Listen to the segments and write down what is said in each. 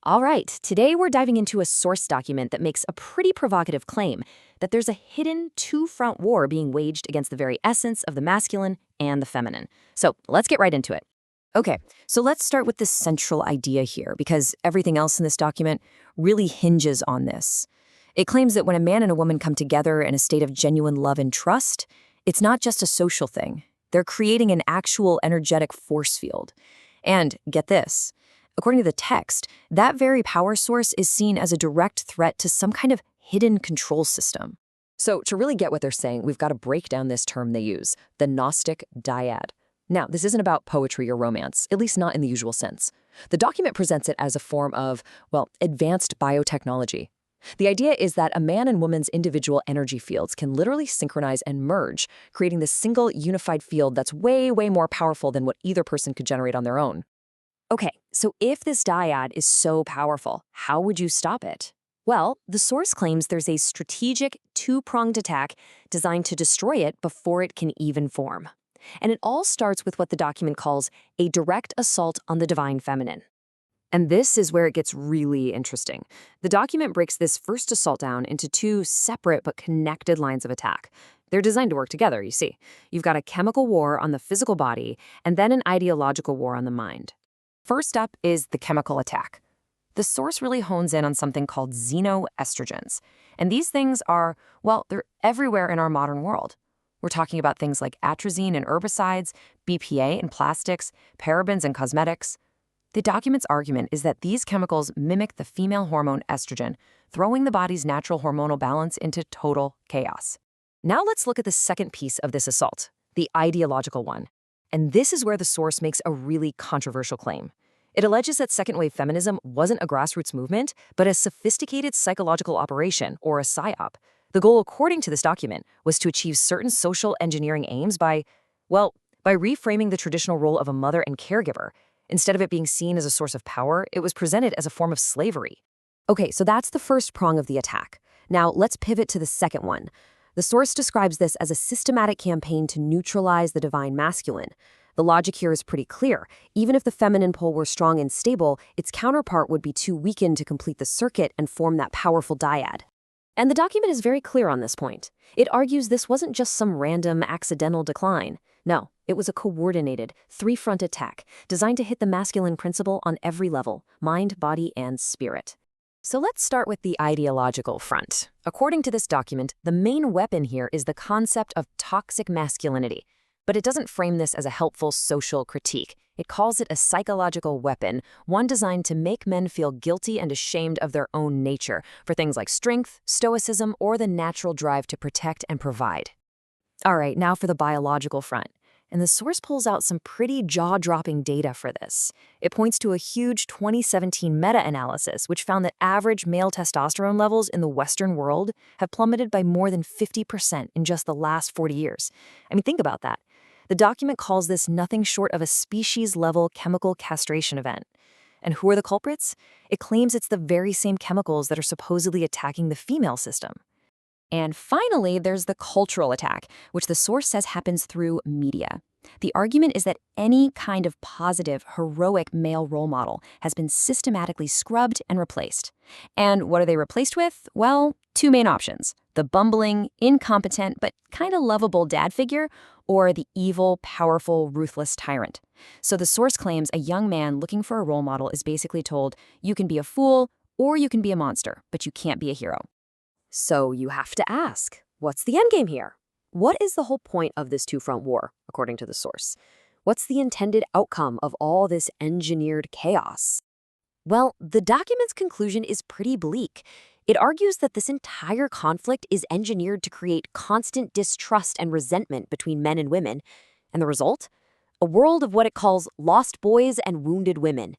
All right, today we're diving into a source document that makes a pretty provocative claim that there's a hidden two-front war being waged against the very essence of the masculine and the feminine. So let's get right into it. Okay, so let's start with the central idea here, because everything else in this document really hinges on this. It claims that when a man and a woman come together in a state of genuine love and trust, it's not just a social thing. They're creating an actual energetic force field. And get this. According to the text, that very power source is seen as a direct threat to some kind of hidden control system. So to really get what they're saying, we've got to break down this term they use, the Gnostic Diad. Now, this isn't about poetry or romance, at least not in the usual sense. The document presents it as a form of, well, advanced biotechnology. The idea is that a man and woman's individual energy fields can literally synchronize and merge, creating this single unified field that's way, way more powerful than what either person could generate on their own. Okay, so if this dyad is so powerful, how would you stop it? Well, the source claims there's a strategic two-pronged attack designed to destroy it before it can even form. And it all starts with what the document calls a direct assault on the divine feminine. And this is where it gets really interesting. The document breaks this first assault down into two separate but connected lines of attack. They're designed to work together, you see. You've got a chemical war on the physical body and then an ideological war on the mind. First up is the chemical attack. The source really hones in on something called xenoestrogens. And these things are, well, they're everywhere in our modern world. We're talking about things like atrazine in herbicides, BPA in plastics, parabens in cosmetics. The document's argument is that these chemicals mimic the female hormone estrogen, throwing the body's natural hormonal balance into total chaos. Now let's look at the second piece of this assault, the ideological one. And this is where the source makes a really controversial claim. It alleges that second-wave feminism wasn't a grassroots movement, but a sophisticated psychological operation, or a Psyop. The goal, according to this document, was to achieve certain social engineering aims by reframing the traditional role of a mother and caregiver. Instead of it being seen as a source of power, it was presented as a form of slavery. Okay, so that's the first prong of the attack. Now, let's pivot to the second one. The source describes this as a systematic campaign to neutralize the divine masculine. The logic here is pretty clear. Even if the feminine pole were strong and stable, its counterpart would be too weakened to complete the circuit and form that powerful dyad. And the document is very clear on this point. It argues this wasn't just some random, accidental decline. No, it was a coordinated, three-front attack designed to hit the masculine principle on every level, mind, body, and spirit. So let's start with the ideological front. According to this document, the main weapon here is the concept of toxic masculinity. But it doesn't frame this as a helpful social critique. It calls it a psychological weapon, one designed to make men feel guilty and ashamed of their own nature for things like strength, stoicism, or the natural drive to protect and provide. All right, now for the biological front. And the source pulls out some pretty jaw-dropping data for this. It points to a huge 2017 meta-analysis, which found that average male testosterone levels in the Western world have plummeted by more than 50% in just the last 40 years. I mean, think about that. The document calls this nothing short of a species-level chemical castration event. And who are the culprits? It claims it's the very same chemicals that are supposedly attacking the female system. And finally, there's the cultural attack, which the source says happens through media. The argument is that any kind of positive, heroic male role model has been systematically scrubbed and replaced. And what are they replaced with? Well, two main options: the bumbling, incompetent, but kind of lovable dad figure, or the evil, powerful, ruthless tyrant. So the source claims a young man looking for a role model is basically told, you can be a fool or you can be a monster, but you can't be a hero. So you have to ask, what's the endgame here? What is the whole point of this two-front war, according to the source? What's the intended outcome of all this engineered chaos? Well, the document's conclusion is pretty bleak. It argues that this entire conflict is engineered to create constant distrust and resentment between men and women. And the result? A world of what it calls lost boys and wounded women.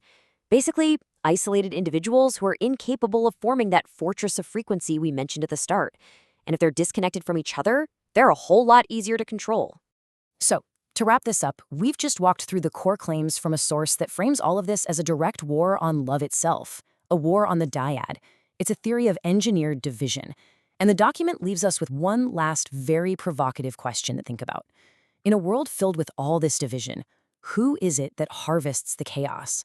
Basically, isolated individuals who are incapable of forming that fortress of frequency we mentioned at the start. And if they're disconnected from each other, they're a whole lot easier to control. So, to wrap this up, we've just walked through the core claims from a source that frames all of this as a direct war on love itself, a war on the dyad. It's a theory of engineered division. And the document leaves us with one last very provocative question to think about. In a world filled with all this division, who is it that harvests the chaos?